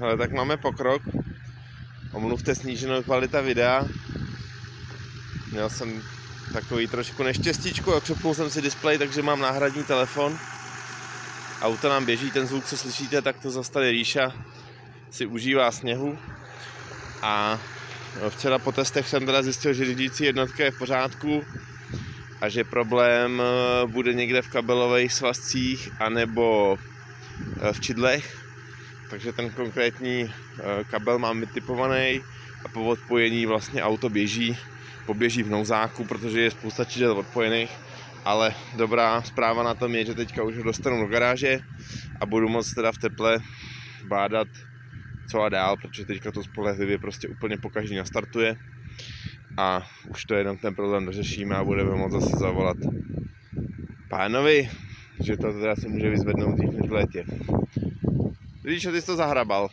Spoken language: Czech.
Ale tak máme pokrok. Omluvte sníženou kvalita videa. Měl jsem takový trošku neštěstíčku a přepnul jsem si displej, takže mám náhradní telefon. Auto nám běží, ten zvuk, co slyšíte, tak to zase tady Ríša si užívá sněhu. A včera po testech jsem teda zjistil, že řídící jednotka je v pořádku a že problém bude někde v kabelových svazcích anebo v čidlech. Takže ten konkrétní kabel mám vytipovaný a po odpojení vlastně auto poběží v nouzáku, protože je spousta čidel odpojených. Ale dobrá zpráva na tom je, že teďka už ho dostanu do garáže a budu moct teda v teple bádat co a dál, protože teďka to spolehlivě prostě úplně pokaždý nastartuje a už to jenom ten problém dořešíme a budeme moct zase zavolat pánovi, že to teda se může vyzvednout dřív než v létě. Vidíš, že ty jsi to zahrabal.